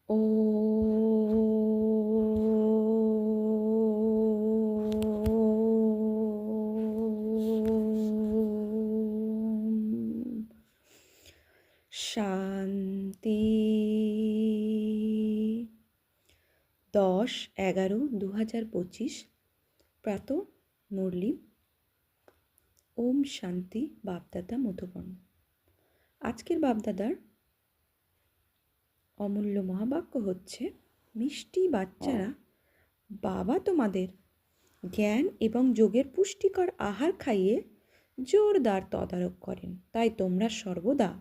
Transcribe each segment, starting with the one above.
ॐ শান্তি। 10-11-2025 প্রাতঃ মুরলি। ওম শান্তি। বাপদাদা মধুবন। আজকের বাপদাদার অমূল্য মহাবাক্য হচ্ছে, মিষ্টি বাচ্চারা, বাবা তোমাদের জ্ঞান এবং যোগের পুষ্টিকর আহার খাইয়ে জোরদার তদারক করেন, তাই তোমরা সর্বদা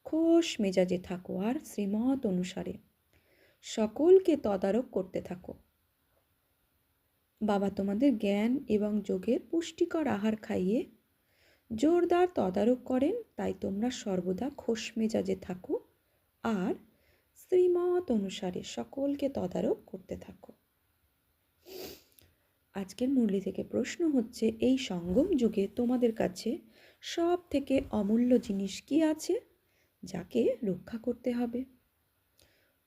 খোশ মেজাজে থাকো আর শ্রীমত অনুসারে সকলকে তদারক করতে থাকো। বাবা তোমাদের জ্ঞান এবং যোগের পুষ্টিকর আহার খাইয়ে জোরদার তদারক করেন, তাই তোমরা সর্বদা খোশ মেজাজে থাকো আর শ্রীমত অনুসারে সকলকে তদারক করতে থাকো। আজকের মুরলি থেকে প্রশ্ন হচ্ছে, এই সঙ্গম যুগে তোমাদের কাছে সব থেকে অমূল্য জিনিস কি আছে যাকে রক্ষা করতে হবে?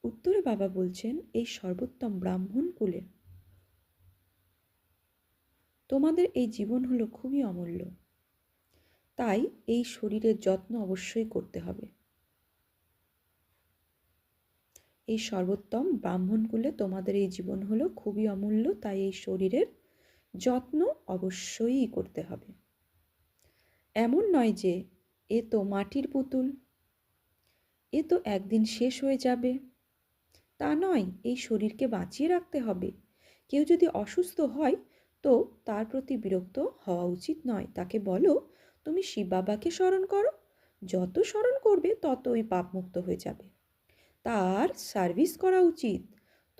উত্তরে বাবা বলছেন, এই সর্বোত্তম ব্রাহ্মণ কুলে তোমাদের এই জীবন হলো খুবই অমূল্য, তাই এই শরীরের যত্ন অবশ্যই করতে হবে। এই সর্বোত্তম ব্রাহ্মণ কুলে তোমাদের এই জীবন হলো খুবই অমূল্য, তাই এই শরীরের যত্ন অবশ্যই করতে হবে। এমন নয় যে এ তো মাটির পুতুল, এ তো একদিন শেষ হয়ে যাবে, তা নয়। এই শরীরকে বাঁচিয়ে রাখতে হবে। কেউ যদি অসুস্থ হয় তো তার প্রতি বিরক্ত হওয়া উচিত নয়। তাকে বলো, তুমি শিব বাবাকে স্মরণ করো, যত স্মরণ করবে ততই পাপমুক্ত হয়ে যাবে। তার সার্ভিস করা উচিত।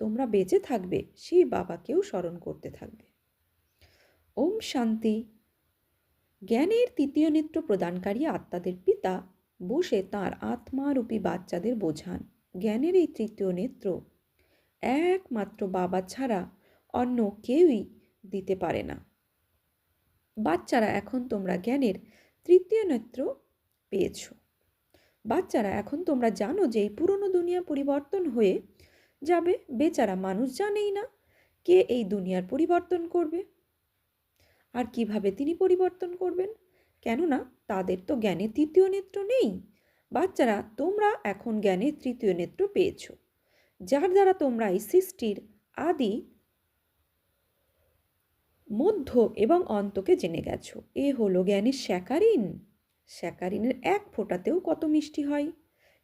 তোমরা বেঁচে থাকবে, শিব বাবাকেও স্মরণ করতে থাকবে। ওম শান্তি। জ্ঞানের তৃতীয় নেত্র প্রদানকারী আত্মাদের পিতা বসে তাঁর আত্মারূপী বাচ্চাদের বোঝান। জ্ঞানের এই তৃতীয় নেত্র একমাত্র বাবা ছাড়া অন্য কেউই দিতে পারে না। বাচ্চারা, এখন তোমরা জ্ঞানের তৃতীয় নেত্র পেয়েছ। বাচ্চারা, এখন তোমরা জানো যে এই পুরনো দুনিয়া পরিবর্তন হয়ে যাবে। বেচারা মানুষ জানেই না কে এই দুনিয়ার পরিবর্তন করবে আর কিভাবে তিনি পরিবর্তন করবেন, কেননা তাদের তো জ্ঞানের তৃতীয় নেত্র নেই। বাচ্চারা, তোমরা এখন জ্ঞানের তৃতীয় নেত্র পেয়েছ, যার দ্বারা তোমরা এই সৃষ্টির আদি, মধ্য এবং অন্তকে জেনে গেছো। এ হলো জ্ঞানের স্যাকারিন। স্যাকারিনের এক ফোঁটাতেও কত মিষ্টি হয়।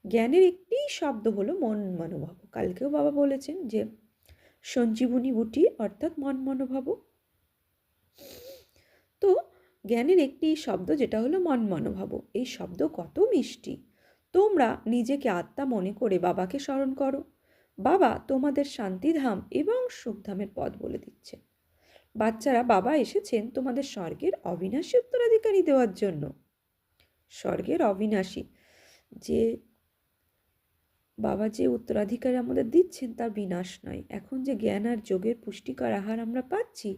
জ্ঞানের একটি শব্দ হলো মন মনোভাব। কালকেও বাবা বলেছেন যে সঞ্জীবনী বুটি অর্থাৎ মন মনোভাব। তো জ্ঞানের একটি শব্দ যেটা হলো মন মনোভাব, এই শব্দ কত মিষ্টি। তোমরা নিজেকে আত্মা মনে করে বাবাকে স্মরণ করো। বাবা তোমাদের শান্তিধাম এবং সুখধামের পথ বলে দিচ্ছেন। বাচ্চারা, বাবা এসেছেন তোমাদের স্বর্গের অবিনাশী উত্তরাধিকারী দেওয়ার জন্য। স্বর্গের অবিনাশী যে বাবা যে উত্তরাধিকারী আমাদের দিচ্ছেন তা বিনাশ নয়। এখন যে জ্ঞান আর যোগের পুষ্টিকর আহার আমরা পাচ্ছি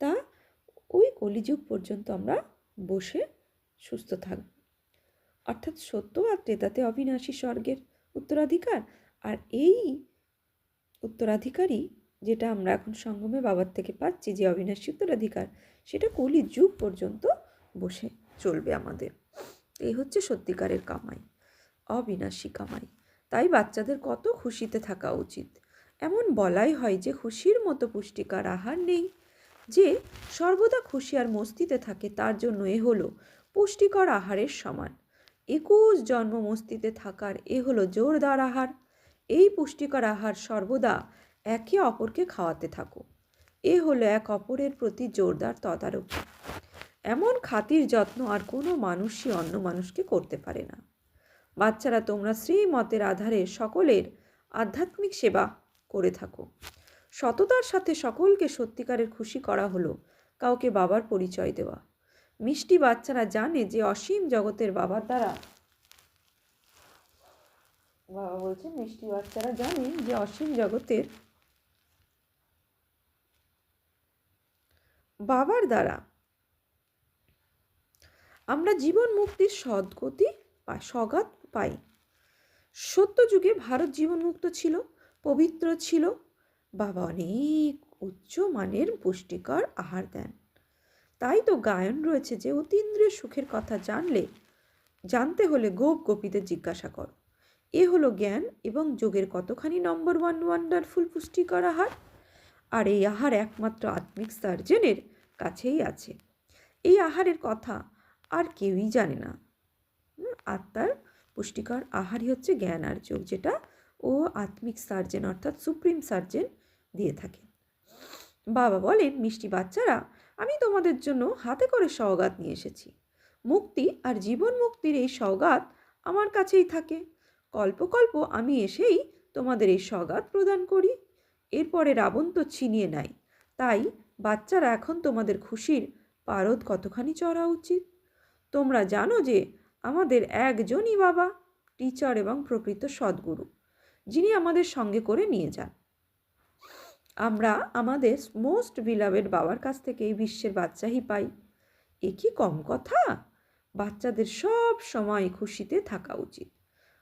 তা ওই কলিযুগ পর্যন্ত আমরা বসে সুস্থ থাকব, অর্থাৎ সত্য আর ত্রেতাতে অবিনাশী স্বর্গের উত্তরাধিকার। আর এই উত্তরাধিকারী যেটা আমরা এখন সঙ্গমে বাবার থেকে পাচ্ছি, যে অবিনাশী উত্তরাধিকার, সেটা কলিযুগ পর্যন্ত বসে চলবে আমাদের। এই হচ্ছে সত্যিকারের কামাই, অবিনাশী কামাই। তাই বাচ্চাদের কত খুশিতে থাকা উচিত। এমন বলাই হয় যে খুশির মতো পুষ্টিকর আহার নেই। যে সর্বদা খুশি আর মস্তিতে থাকে তার জন্য এ হলো পুষ্টিকর আহারের সমান। 21 জন্ম মস্তিতে থাকার এ হলো জোরদার আহার। এই পুষ্টিকর আহার সর্বদা একে অপরকে খাওয়াতে থাকো। এ হলো এক অপরের প্রতি জোরদার তদারকি। এমন খাতির যত্ন আর কোনো মানুষই অন্য মানুষকে করতে পারে না। বাচ্চারা, তোমরা শ্রীমতের আধারে সকলের আধ্যাত্মিক সেবা করে থাকো। সততার সাথে সকলকে সত্যিকারের খুশি করা হলো কাউকে বাবার পরিচয় দেওয়া। মিষ্টি বাচ্চারা জানে যে অসীম জগতের বাবার দ্বারা, বাবা বলছেন মিষ্টি বাচ্চারা জানে যে অসীম জগতের বাবার দ্বারা আমরা জীবন মুক্তির সদ্গতি সগাত পাই। সত্যযুগে ভারত জীবন মুক্ত ছিল। পবিত্র ছিল। বাবা অনেক উচ্চ মানের পুষ্টিকর আহার দেন। তাই তো গায়ন রয়েছে যে অতীন্দ্রিয় সুখের কথা জানতে হলে গোপ গোপীদের জিজ্ঞাসা করো। এ হলো জ্ঞান এবং যোগের কতখানি নম্বর ওয়ান ওয়ান্ডারফুল পুষ্টিকর আহার। আর এই আহার একমাত্র আত্মিক সার্জেনের কাছেই আছে। এই আহারের কথা আর কেউই জানে না। আত্মার পুষ্টিকর আহারই হচ্ছে জ্ঞান আর যোগ, যেটা ও আত্মিক সার্জেন অর্থাৎ সুপ্রিম সার্জেন দিয়ে থাকে। বাবা বলেন, মিষ্টি বাচ্চারা, আমি তোমাদের জন্য হাতে করে সওগাত নিয়ে এসেছি। মুক্তি আর জীবন মুক্তির এই সওগাত আমার কাছেই থাকে। কল্প কল্প আমি এসেই তোমাদের এই সওগাত প্রদান করি। এরপরে রাবণ তো ছিনিয়ে নেয়। তাই বাচ্চারা, এখন তোমাদের খুশির পারদ কতখানি চড়া উচিত। তোমরা জানো যে আমাদের একজনই বাবা, টিচার এবং প্রকৃত সদ্গুরু, যিনি আমাদের সঙ্গে করে নিয়ে যান। আমরা আমাদের মোস্ট বিলাভেড বাবার কাছ থেকে এই বিশ্বের বাচ্চাই পাই। এ কি কম কথা? বাচ্চাদের সব সময় খুশিতে থাকা উচিত।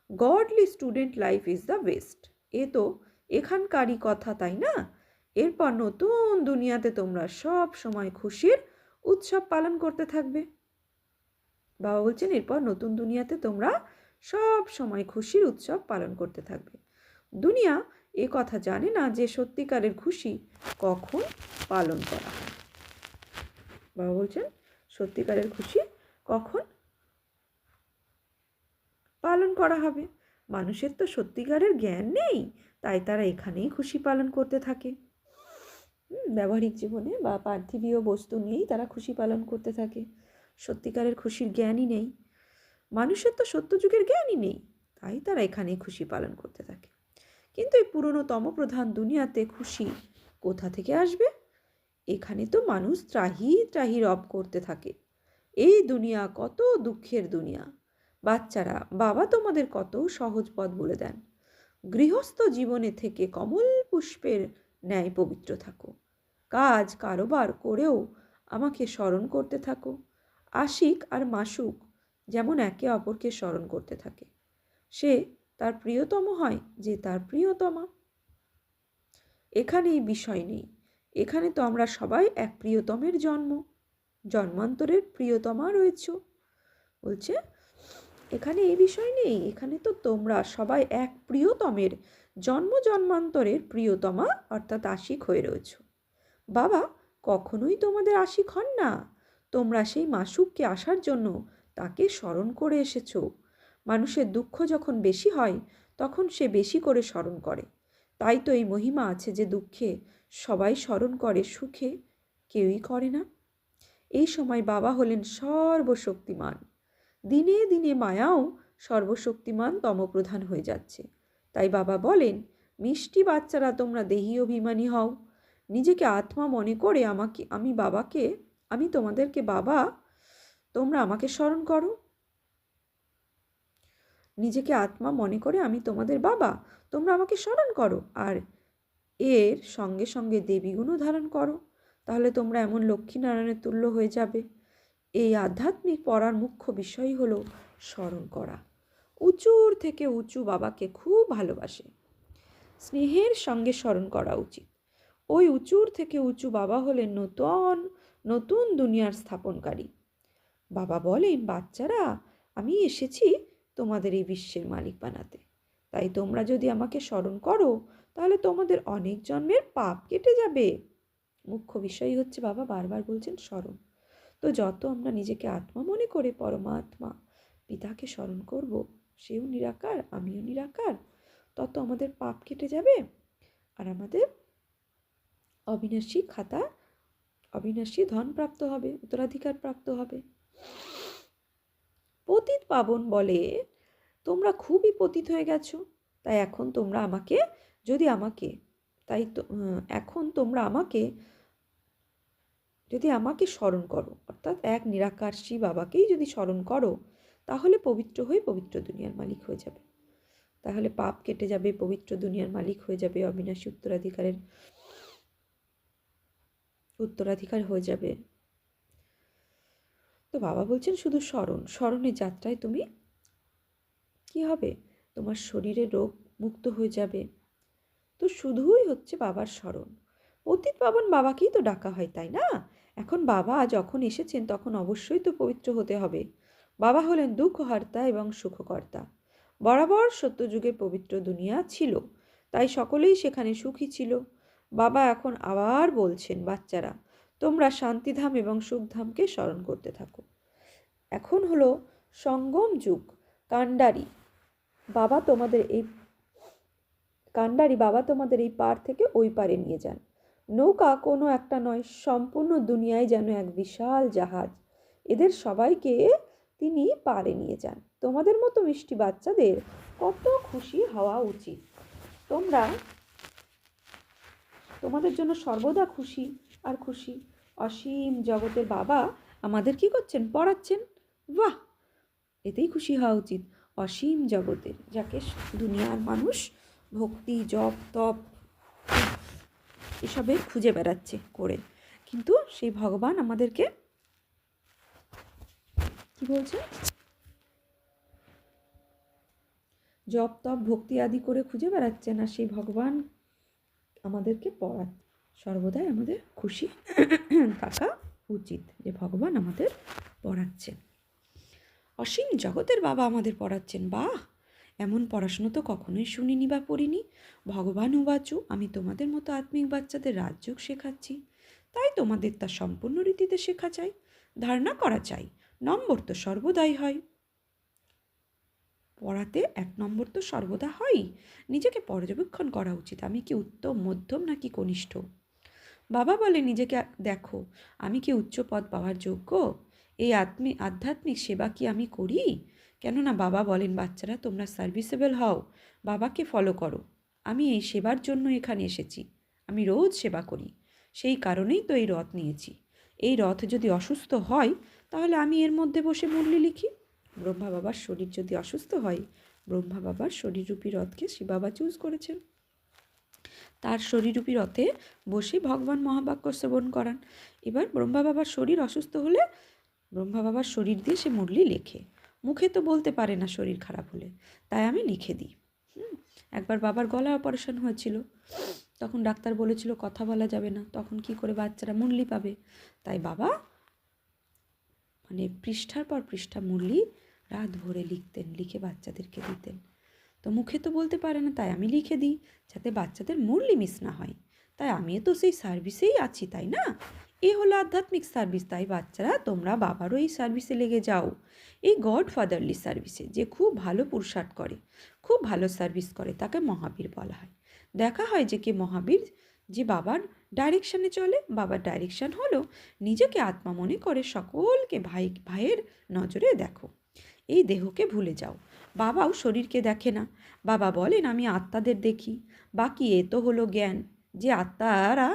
Godly student life is the best. এ তো এখানকারই কথা, তাই না? এরপর নতুন দুনিয়াতে তোমরা সব সময় খুশির উৎসব পালন করতে থাকবে। বাবা বলছেন, এরপর নতুন দুনিয়াতে তোমরা সব সময় খুশির উৎসব পালন করতে থাকবে। দুনিয়া এ কথা জানে না যে সত্যিকারের খুশি কখন পালন করা হয়। বাবা বলছেন, সত্যিকারের খুশি কখন পালন করা হবে। মানুষের তো সত্যিকারের জ্ঞান নেই, তাই তারা এখানেই খুশি পালন করতে থাকে। ব্যবহারিক জীবনে বা পার্থিবীয় বস্তু নিয়েই তারা খুশি পালন করতে থাকে। সত্যিকারের খুশির জ্ঞানই নেই। মানুষের তো সত্যযুগের জ্ঞানই নেই, তাই তারা এখানেই খুশি পালন করতে থাকে। কিন্তু এই পুরনো তমপ্রধান দুনিয়াতে খুশি কোথা থেকে আসবে? এখানে তো মানুষ ত্রাহি ত্রাহি রব করতে থাকে। এই দুনিয়া কত দুঃখের দুনিয়া। বাচ্চারা, বাবা তোমাদের কত সহজ পথ বলে দেন। গৃহস্থ জীবনে থেকে কমল পুষ্পের ন্যায় পবিত্র থাকো। কাজ কারোবার করেও আমাকে স্মরণ করতে থাকো। আশিক আর মাসুক যেমন একে অপরকে স্মরণ করতে থাকে, সে তার প্রিয়তম হয় যে তার প্রিয়তমা। এখানে এই বিষয় নেই। এখানে তো আমরা সবাই এক প্রিয়তমের জন্মান্তরের প্রিয়তমা রয়েছে। বলছে, এখানে এই বিষয় নেই। এখানে তো তোমরা সবাই এক প্রিয়তমের জন্মান্তরের প্রিয়তমা অর্থাৎ আশিক হয়ে রয়েছ। বাবা কখনোই তোমাদের আশিক হন না। তোমরা সেই মাসুককে আসার জন্য তাকে স্মরণ করে এসেছ। মানুষের দুঃখ যখন বেশি হয় তখন সে বেশি করে স্মরণ করে। তাই তো এই মহিমা আছে যে দুঃখে সবাই স্মরণ করে, সুখে কেউই করে না। এই সময় বাবা হলেন সর্বশক্তিমান। দিনে দিনে মায়াও সর্বশক্তিমান তমপ্রধান হয়ে যাচ্ছে। তাই বাবা বলেন, মিষ্টি বাচ্চারা, তোমরা দেহী অভিমানী হও। নিজেকে আত্মা মনে করে আমি তোমাদেরকে বাবা, তোমরা আমাকে স্মরণ করো। নিজেকে আত্মা মনে করে আমি তোমাদের বাবা, তোমরা আমাকে স্মরণ করো। আর এর সঙ্গে সঙ্গে দেবীগুণও ধারণ করো। তাহলে তোমরা এমন লক্ষ্মীনারায়ণের তুল্য হয়ে যাবে। এই আধ্যাত্মিক পড়ার মুখ্য বিষয় হলো স্মরণ করা। উঁচুর থেকে উঁচু বাবাকে খুব ভালোবাসে, স্নেহের সঙ্গে স্মরণ করা উচিত। ওই উঁচুর থেকে উঁচু বাবা হলেন নতুন নতুন দুনিয়ার স্থাপনকারী। বাবা বলেন, বাচ্চারা, আমি এসেছি তোমাদের এই বিশ্বের মালিক বানাতে। তাই তোমরা যদি আমাকে স্মরণ করো তাহলে তোমাদের অনেক জন্মের পাপ কেটে যাবে। মুখ্য বিষয় হচ্ছে বাবা বারবার বলছেন স্মরণ। তো যত আমরা নিজেকে আত্মা মনে করে পরমাত্মা পিতাকে স্মরণ করব, সেও নিরাকার আমিও নিরাকার, তত আমাদের পাপ কেটে যাবে আর আমাদের অবিনাশী ধন প্রাপ্ত হবে, উত্তরাধিকার প্রাপ্ত হবে। পতিত পাবন বলে, তোমরা খুবই পতিত হয়ে গেছো। তাই এখন তোমরা আমাকে যদি আমাকে স্মরণ করো, অর্থাৎ এক নিরাকারী বাবাকেই যদি স্মরণ করো, তাহলে পবিত্র হয়ে পবিত্র দুনিয়ার মালিক হয়ে যাবে। তাহলে পাপ কেটে যাবে, পবিত্র দুনিয়ার মালিক হয়ে যাবে, অবিনাশী উত্তরাধিকার হয়ে যাবে। তো বাবা বলছেন, শুধু স্মরণের যাত্রায় তুমি কি হবে? তোমার শরীরে রোগ মুক্ত হয়ে যাবে, তো শুধুই হচ্ছে বাবার স্মরণ। পতিত পাবন বাবাকেই তো ডাকা হয়, তাই না? এখন বাবা যখন এসেছেন তখন অবশ্যই তো পবিত্র হতে হবে। বাবা হলেন দুঃখহর্তা এবং সুখকর্তা। বরাবর সত্যযুগে পবিত্র দুনিয়া ছিল, তাই সকলেই সেখানে সুখী ছিল। বাবা এখন আবার বলছেন, বাচ্চারা তোমরা শান্তিধাম এবং সুখধামকে স্মরণ করতে থাকো। এখন হলো সঙ্গম যুগ। কান্ডারি বাবা তোমাদের এই বাবা তোমাদের এই পার থেকে ওই পারে নিয়ে যান। নৌকা কোনো একটা নয়, সম্পূর্ণ দুনিয়ায় যেন এক বিশাল জাহাজ। এদের সবাইকে তিনি পারে নিয়ে যান। তোমাদের মতো মিষ্টি বাচ্চাদের কত খুশি হওয়া উচিত। তোমরা তোমাদের জন্য সর্বদা খুশি আর খুশি। অসীম জগতের বাবা আমাদের কি করছেন? পড়াচ্ছেন। বাহ, এতেই খুশি হওয়া উচিত। অসীম জগতের, যাকে দুনিয়ার মানুষ ভক্তি জপ তপ এসবে খুঁজে বেড়াচ্ছে করে, কিন্তু সেই ভগবান আমাদেরকে কি বলছে? জপ তপ ভক্তি আদি করে খুঁজে বেড়াচ্ছে না, সেই ভগবান আমাদেরকে পড়াচ্ছে। সর্বদাই আমাদের খুশি থাকা উচিত যে ভগবান আমাদের পড়াচ্ছেন। অসীম জগতের বাবা আমাদের পড়াচ্ছেন। বাহ, এমন পড়াশুনো তো কখনোই শুনিনি বা পড়িনি। ভগবান উবাচু, আমি তোমাদের মতো আত্মিক বাচ্চাদের রাজযোগ শেখাচ্ছি, তাই তোমাদের তা সম্পূর্ণ রীতিতে শেখা চাই, ধারণা করা চাই। নম্বর তো সর্বদাই হয়, পড়াতে 1 নম্বর তো সর্বদা হয়। নিজেকে পর্যবেক্ষণ করা উচিত, আমি কি উত্তম, মধ্যম নাকি কনিষ্ঠ। বাবা বলে, নিজেকে দেখো, আমি কি উচ্চ পদ পাওয়ার যোগ্য? এই আধ্যাত্মিক সেবা কি আমি করি? কেননা বাবা বলেন, বাচ্চারা তোমরা সার্ভিসেবল হও, বাবাকে ফলো করো। আমি এই সেবার জন্য এখানে এসেছি, আমি রোজ সেবা করি, সেই কারণেই তো এই রথ নিয়েছি। এই রথ যদি অসুস্থ হয় তাহলে আমি এর মধ্যে বসে মুরলি লিখি। ব্রহ্মা বাবার শরীর যদি অসুস্থ হয়, ব্রহ্মা বাবার শরীররূপী রথকে শিব বাবা চুজ করেছেন। তার শরীররূপী রথে বসে ভগবান মহাবাক্য শ্রবণ করান। এবার ব্রহ্মা বাবার শরীর অসুস্থ হলে ব্রহ্মা বাবার শরীর দিয়ে সে মুরলি লেখে। মুখে তো বলতে পারে না শরীর খারাপ হলে, তাই আমি লিখে দিই। একবার বাবার গলা অপারেশন হয়েছিল, তখন ডাক্তার বলেছিল কথা বলা যাবে না, তখন কি করে বাচ্চারা মুরলি পাবে? তাই বাবা মানে পৃষ্ঠার পর পৃষ্ঠা মুরলি রাত ভরে লিখতেন, লিখে বাচ্চাদেরকে দিতেন। তো মুখে তো বলতে পারে না, তাই আমি লিখে দিই যাতে বাচ্চাদের মুরলি মিস না হয়। তাই আমিও তো সেই সার্ভিসেই আছি, তাই না? এ হলো আধ্যাত্মিক সার্ভিস। তাই বাচ্চারা তোমরা বাবারও এই সার্ভিসে লেগে যাও, এই গড ফাদারলি সার্ভিসে। যে খুব ভালো পুরুষার্থ করে, খুব ভালো সার্ভিস করে, তাকে মহাবীর বলা হয়। দেখা হয় যে কে মহাবীর? যে বাবার ডাইরেকশানে চলে। বাবার ডাইরেকশান হলো নিজেকে আত্মা মনে করে সকলকে ভাইয়ের নজরে দেখো, এই দেহকে ভুলে যাও। বাবাও শরীরকে দেখে না, বাবা বলেন আমি আত্মাদের দেখি। বাকি এ তো হলো জ্ঞান যে আত্মারা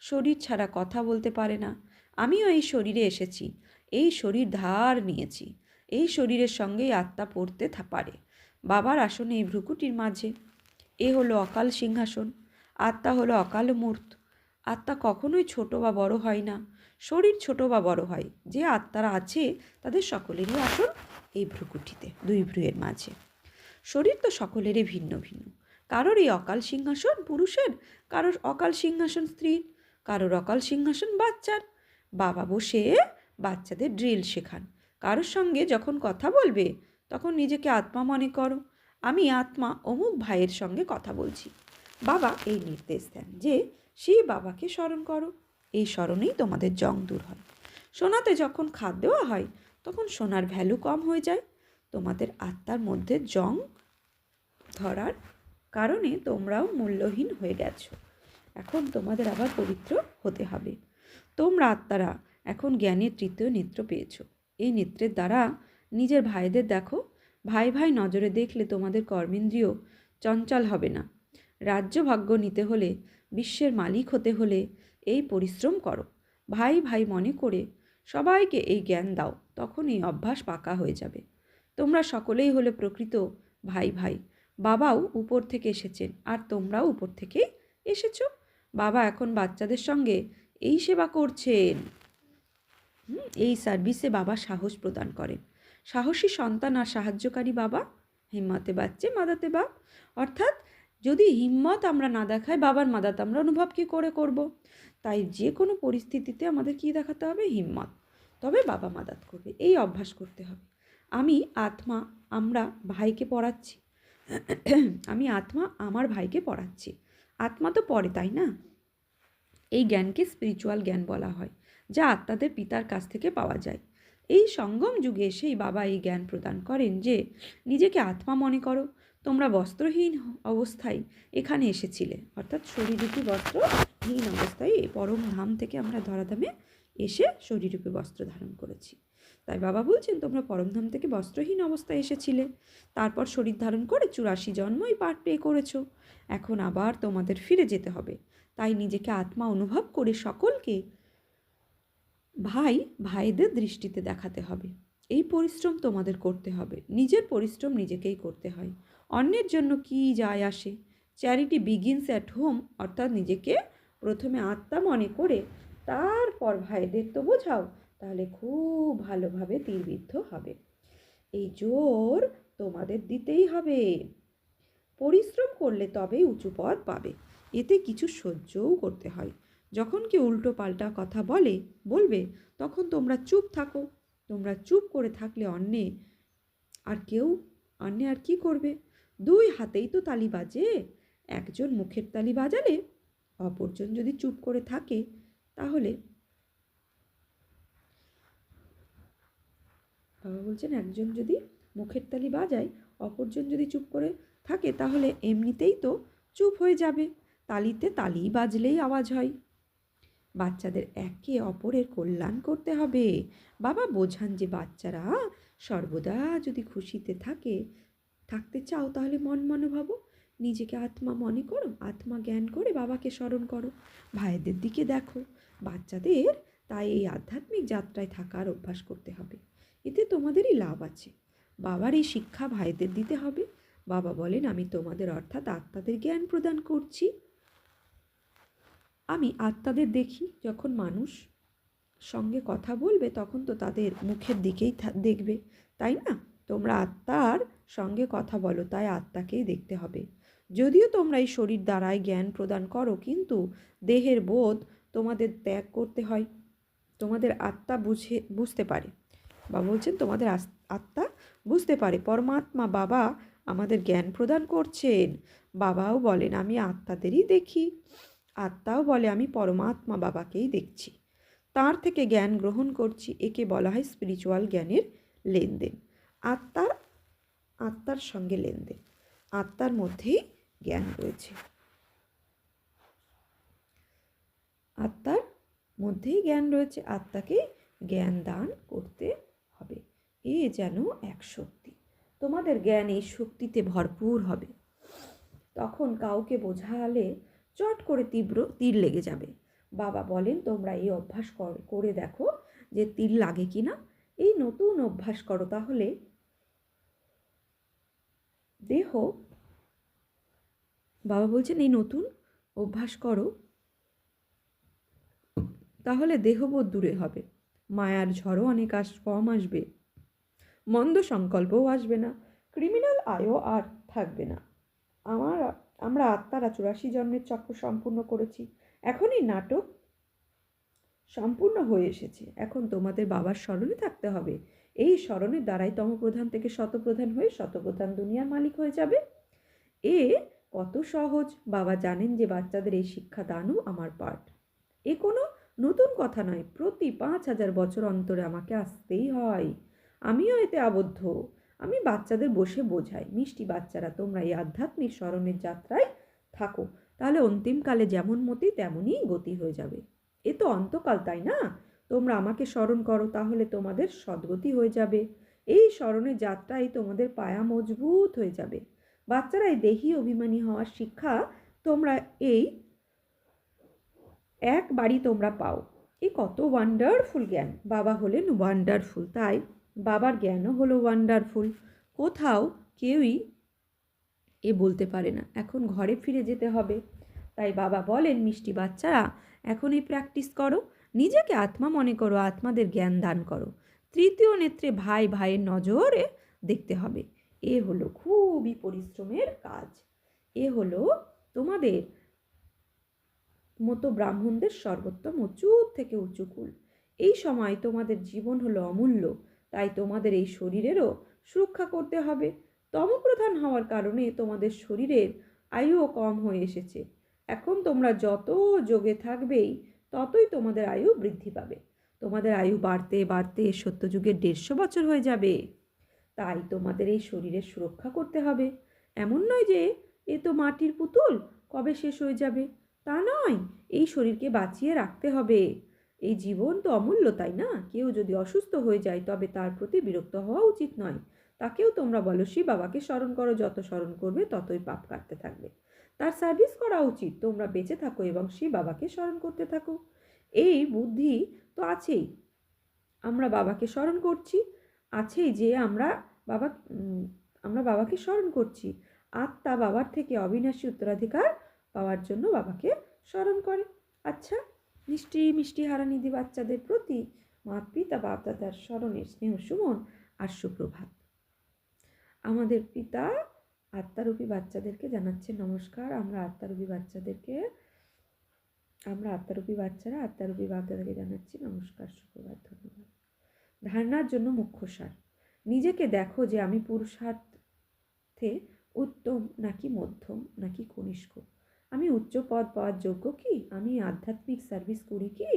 শরীর ছাড়া কথা বলতে পারে না। আমিও এই শরীরে এসেছি, এই শরীর ধার নিয়েছি, এই শরীরের সঙ্গেই আত্মা পড়তে পারে। বাবার আসনে এই ভ্রুকুটির মাঝে, এ হলো অকাল সিংহাসন। আত্মা হলো অকাল মূর্ত। আত্মা কখনোই ছোট বা বড় হয় না, শরীর ছোট বা বড় হয়। যে আত্মারা আছে তাদের সকলেরই আসন এই ভ্রুকুটিতে, 2 ভ্রুয়ের মাঝে। শরীর তো সকলেরই ভিন্ন ভিন্ন। কারোর এই অকাল সিংহাসন পুরুষের, কারোর অকাল সিংহাসন স্ত্রীর, কারোর অকাল সিংহাসন বাচ্চার। বাবা বসে বাচ্চাদের ড্রিল শেখান। কারোর সঙ্গে যখন কথা বলবে তখন নিজেকে আত্মা মনে করো, আমি আত্মা অমুক ভাইয়ের সঙ্গে কথা বলছি। বাবা এই নির্দেশ দেন যে সেই বাবাকে স্মরণ করো, এই স্মরণেই তোমাদের জং দূর হয়। সোনাতে যখন খাদ দেওয়া হয় তখন সোনার ভ্যালু কম হয়ে যায়। তোমাদের আত্মার মধ্যে জং ধরার কারণে তোমরাও মূল্যহীন হয়ে গেছো। এখন তোমাদের আবার পবিত্র হতে হবে। তোমরা আত্মারা এখন জ্ঞানের 3য় নেত্র পেয়েছো। এই নেত্রের দ্বারা নিজের ভাইদের দেখো। ভাই ভাই নজরে দেখলে তোমাদের কর্মেন্দ্রিয় চঞ্চল হবে না। রাজ্য ভাগ্য নিতে হলে, বিশ্বের মালিক হতে হলে এই পরিশ্রম করো। ভাই ভাই মনে করে সবাইকে এই জ্ঞান দাও, তখন এই অভ্যাস পাকা হয়ে যাবে। তোমরা সকলেই হলে প্রকৃত ভাই ভাই। বাবাও উপর থেকে এসেছেন আর তোমরাও উপর থেকেই এসেছো। বাবা এখন বাচ্চাদের সঙ্গে এই সেবা করছেন। এই সার্ভিসে বাবা সাহস প্রদান করেন। সাহসী সন্তান আর সাহায্যকারী বাবা, হিম্মতে বাচ্চে মাদাতে বাপ। অর্থাৎ যদি হিম্মত আমরা না দেখাই, বাবার মাদাত আমরা অনুভব কী করে করব? তাই যে কোনো পরিস্থিতিতে আমাদের কী দেখাতে হবে? হিম্মত। তবে বাবা মাদাত করবে, এই অভ্যাস করতে হবে। আমি আত্মা, আমরা ভাইকে পড়াচ্ছি। আমি আত্মা আমার ভাইকে পড়াচ্ছি। আত্মা তো পড়ে, তাই না? এই জ্ঞানকে স্পিরিচুয়াল জ্ঞান বলা হয়, যা আত্মাদের পিতার কাছ থেকে পাওয়া যায়। এই সঙ্গম যুগে এসেই বাবা এই জ্ঞান প্রদান করেন যে নিজেকে আত্মা মনে করো। তোমরা বস্ত্রহীন অবস্থায় এখানে এসেছিলে, অর্থাৎ শরীররূপী বস্ত্রহীন অবস্থায় এই পরম ধাম থেকে আমরা ধরাধামে এসে শরীররূপী বস্ত্র ধারণ করেছি। তাই বাবা বলছেন তোমরা পরমধাম থেকে বস্ত্রহীন অবস্থায় এসেছিলে, তারপর শরীর ধারণ করে 84 জন্মই পাঠ পেয়ে করেছো। এখন আবার তোমাদের ফিরে যেতে হবে। তাই নিজেকে আত্মা অনুভব করে সকলকে ভাই ভাইদের দৃষ্টিতে দেখাতে হবে। এই পরিশ্রম তোমাদের করতে হবে। নিজের পরিশ্রম নিজেকেই করতে হয়, অন্যের জন্য কি যায় আসে। চ্যারিটি বিগিনস অ্যাট হোম, অর্থাৎ নিজেকে প্রথমে আত্মা মনে করে তারপর ভাইদের তো বোঝাও, তাহলে খুব ভালোভাবে তীরবিদ্ধ হবে। এই জোর তোমাদের দিতেই হবে। পরিশ্রম করলে তবেই উঁচু পদ পাবে। এতে কিছু সহ্যও করতে হয়। যখন কেউ উল্টো পাল্টা কথা বলবে, তখন তোমরা চুপ থাকো। তোমরা চুপ করে থাকলে অন্যে আর কি করবে? 2 হাতেই তো তালি বাজে। একজন মুখের তালি বাজালে অপরজন যদি চুপ করে থাকে, তাহলে বাবা বলছেন একজন যদি মুখের তালি বাজায়, অপরজন যদি চুপ করে থাকে, তাহলে এমনিতেই তো চুপ হয়ে যাবে। তালিতে তালি বাজলেই আওয়াজ হয়। বাচ্চাদের একে অপরের কল্যাণ করতে হবে। বাবা বোঝান যে বাচ্চারা সর্বদা যদি খুশিতে থাকতে চাও, তাহলে মনে ভাবো, নিজেকে আত্মা মনে করো, আত্মা জ্ঞান করে বাবাকে স্মরণ করো, ভাইদের দিকে দেখো। বাচ্চাদের তাই এই আধ্যাত্মিক যাত্রায় থাকার অভ্যাস করতে হবে। এতে তোমাদেরই লাভ আছে। বাবার এই শিক্ষা ভাইদের দিতে হবে। বাবা বলেন আমি তোমাদের অর্থাৎ আত্মাদের জ্ঞান প্রদান করছি। আমি আত্মাদের দেখি, যখন মানুষ সঙ্গে কথা বলবে তখন তো তাদের মুখের দিকেই দেখবে, তাই না? তোমরা আত্মার সঙ্গে কথা বলো, তাই আত্মাকেই দেখতে হবে। যদিও তোমরা এই শরীর দ্বারাই জ্ঞান প্রদান করো, কিন্তু দেহের বোধ তোমাদের ত্যাগ করতে হয়। তোমাদের আত্মা বুঝতে পারে, বা বলছেন তোমাদের আত্মা বুঝতে পারে পরমাত্মা বাবা আমাদের জ্ঞান প্রদান করছেন। বাবাও বলেন আমি আত্মাদেরই দেখি, আত্মাও বলে আমি পরমাত্মা বাবাকেই দেখছি, তার থেকে জ্ঞান গ্রহণ করছি। একে বলা হয় স্পিরিচুয়াল জ্ঞানের লেনদেন। আত্মার সঙ্গে লেনদেন, আত্মার মধ্যেই জ্ঞান রয়েছে, আত্মার মধ্যেই জ্ঞান রয়েছে, আত্মাকে জ্ঞান দান করতে হবে। এ যেন এক শক্তি, তোমাদের জ্ঞান এই শক্তিতে ভরপুর হবে। তখন কাউকে বোঝালে চট করে তীর লেগে যাবে। বাবা বলেন তোমরা এই অভ্যাস করে দেখো যে তীর লাগে কি না। এই নতুন অভ্যাস করো, তাহলে বাবা বলছেন এই নতুন অভ্যাস করো, তাহলে দেহবোধ দূরে হবে, মায়ার ঝড়ও অনেক কম আসবে, মন্দ সংকল্পও আসবে না, ক্রিমিনাল আয়ও আর থাকবে না। আমরা আত্মারা 84 জন্মের চক্র সম্পূর্ণ করেছি। এখন এই নাটক সম্পূর্ণ হয়ে এসেছে। এখন তোমাদের বাবার স্মরণে থাকতে হবে। এই স্মরণের দ্বারাই তমপ্রধান থেকে শতপ্রধান হয়ে শতপ্রধান দুনিয়ার মালিক হয়ে যাবে। এ কত সহজ। বাবা জানেন যে বাচ্চাদের এই শিক্ষা দানও আমার পাঠ। এ কোনো নতুন কথা নয়। প্রতি 5000 বছর অন্তরে আমাকে আসতেই হয়। আমিও এতে আবদ্ধ। আমি বাচ্চাদের বসে বোঝাই, মিষ্টি বাচ্চারা তোমরা এই আধ্যাত্মিক স্মরণের যাত্রায় থাকো, তাহলে অন্তিমকালে যেমন মতি তেমনই গতি হয়ে যাবে। এ তো অন্তকাল, তাই না? তোমরা আমাকে স্মরণ করো, তাহলে তোমাদের সদ্গতি হয়ে যাবে। এই স্মরণের যাত্রায় তোমাদের পায়া মজবুত হয়ে যাবে। বাচ্চারা এই দেহি অভিমানী হওয়ার শিক্ষা তোমরা এই একবারই তোমরা পাও। এ কত ওয়ান্ডারফুল জ্ঞান। বাবা হলেন ওয়ান্ডারফুল, তাই বাবার জ্ঞানও হলো ওয়ান্ডারফুল। কোথাও কেউই এ বলতে পারে না। এখন ঘরে ফিরে যেতে হবে। তাই বাবা বলেন মিষ্টি বাচ্চারা এখন এই প্র্যাকটিস করো, নিজেকে আত্মা মনে করো, আত্মাদের জ্ঞান দান করো। তৃতীয় নেত্রে ভাইয়ের নজরে দেখতে হবে। এ হলো খুবই পরিশ্রমের কাজ। এ হলো তোমাদের মতো ব্রাহ্মণদের সর্বোত্তম উঁচু থেকে উঁচু কুল। এই সময় তোমাদের জীবন হলো অমূল্য, তাই তোমাদের এই শরীরেরও সুরক্ষা করতে হবে। তমপ্রধান হওয়ার কারণে তোমাদের শরীরের আয়ুও কম হয়ে এসেছে। এখন তোমরা যত যোগে থাকবেই ততই তোমাদের আয়ু বৃদ্ধি পাবে। তোমাদের আয়ু বাড়তে বাড়তে সত্যযুগের 150 বছর হয়ে যাবে। তাই তোমাদের এই শরীরের সুরক্ষা করতে হবে। এমন নয় যে এ তো মাটির পুতুল, কবে শেষ হয়ে যাবে, তা নয়। এই শরীরকে বাঁচিয়ে রাখতে হবে। এই জীবন তো অমূল্য, তাই না? কেউ যদি অসুস্থ হয়ে যায় তবে তার প্রতি বিরক্ত হওয়া উচিত নয়। তাকেও তোমরা বলো, শিব বাবাকে স্মরণ করো, যত স্মরণ করবে ততই পাপ কাটতে থাকবে। তার সার্ভিস করা উচিত। তোমরা বেঁচে থাকো এবং শিব বাবাকে স্মরণ করতে থাকো। এই বুদ্ধি তো আছেই। আমরা বাবাকে স্মরণ করছি, আছেই যে বাবা আমরা বাবাকে স্মরণ করছি। আত্মা বাবার থেকে অবিনাশী উত্তরাধিকার পাওয়ার জন্য বাবাকে স্মরণ করে। আচ্ছা, মিষ্টি মিষ্টি হারানিধি বাচ্চাদের প্রতি মাত পিতা বাপ দাদার স্মরণের স্নেহ সুমন আর সুপ্রভাত। আমাদের পিতা আত্মারূপী বাচ্চাদেরকে জানাচ্ছে নমস্কার। আমরা আত্মারূপী বাচ্চারা আত্মারূপী বাপ দাদাকে জানাচ্ছি নমস্কার, সুপ্রভাত, ধন্যবাদ। ধারণার জন্য মুখ্য সার। নিজেকে দেখো যে আমি পুরুষার্থে উত্তম নাকি মধ্যম নাকি কনিষ্ঠ। আমি উচ্চ পদ পাওয়ার যোগ্য কি? আমি আধ্যাত্মিক সার্ভিস করি কি?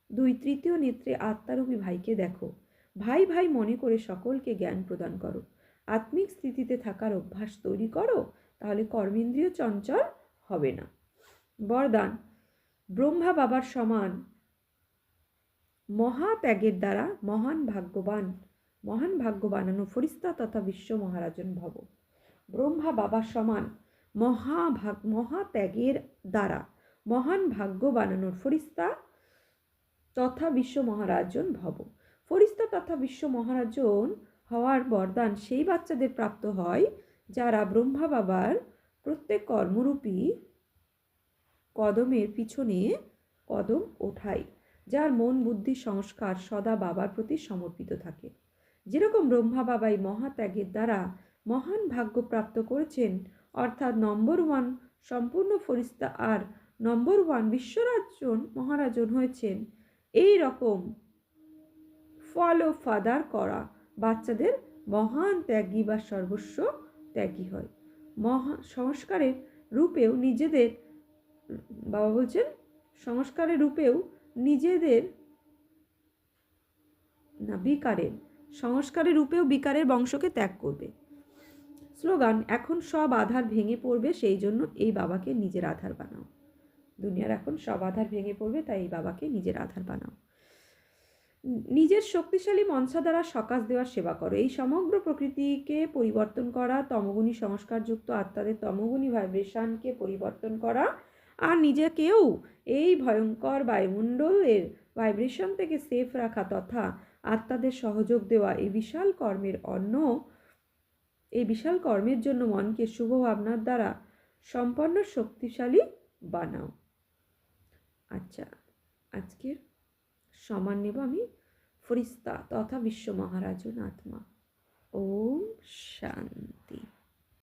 2 নেত্রে আত্মারূপী ভাইকে দেখো। ভাই ভাই মনে করে সকলকে জ্ঞান প্রদান করো। আত্মিক স্থিতিতে থাকার অভ্যাস তৈরি করো, তাহলে কর্মেন্দ্রিয় চঞ্চল হবে না। বরদান। ব্রহ্মা বাবার সমান মহাত্যাগের দ্বারা মহান ভাগ্য বানানো ফরিস্তা তথা বিশ্ব মহারাজন ভব। ব্রহ্মা বাবার সমান মহাত্যাগের দ্বারা মহান ভাগ্য বানানোর ফরিস্তা তথা বিশ্ব মহারাজন ভব। ফরিস্তা তথা বিশ্ব মহারাজন হওয়ার বরদান সেই বাচ্চাদের প্রাপ্ত হয় যারা ব্রহ্মা বাবার প্রত্যেক কর্মরূপী কদমের পিছনে কদম ওঠায়, যার মন বুদ্ধি সংস্কার সদা বাবার প্রতি সমর্পিত থাকে। যেরকম ব্রহ্মা বাবাই মহাত্যাগের দ্বারা মহান ভাগ্য প্রাপ্ত করেছেন, অর্থাৎ নম্বর 1 সম্পূর্ণ ফরিস্তা আর নম্বর 1 বিশ্বরাজন মহারাজন হয়েছেন, এই রকম ফলো ফাদার করা বাচ্চাদের মহান ত্যাগী বা সর্বস্ব ত্যাগী হয়। সংস্কারের রূপেও নিজেদের বাবা বলছেন সংস্কারের রূপেও নিজেদের না সংস্কারের রূপেও বিকারের বংশকে ত্যাগ করবে। স্লোগান। এখন সব আধার ভেঙে পড়বে, সেই জন্য এই বাবাকে নিজের আধার বানাও। দুনিয়ার এখন সব আধার ভেঙে পড়বে, তাই এই বাবাকে নিজের আধার বানাও। নিজের শক্তিশালী মনসা দ্বারা সকাশ দেওয়ার সেবা করো। এই সমগ্র প্রকৃতিকে পরিবর্তন করা, তমগুণী সংস্কারযুক্ত আত্মাদের তমগুণী ভাইব্রেশনকে পরিবর্তন করা আর নিজেকেও এই ভয়ঙ্কর বায়ুমণ্ডলের ভাইব্রেশন থেকে সেফ রাখা তথা আত্মাদের সহযোগ দেওয়া এই বিশাল কর্মের জন্য মনকে শুভ ভাবনার দ্বারা সম্পন্ন শক্তিশালী বানাও। আচ্ছা, আজকের সমান নেব আমি ফরিস্তা তথা বিশ্ব মহারাজন আত্মা। ওম শান্তি।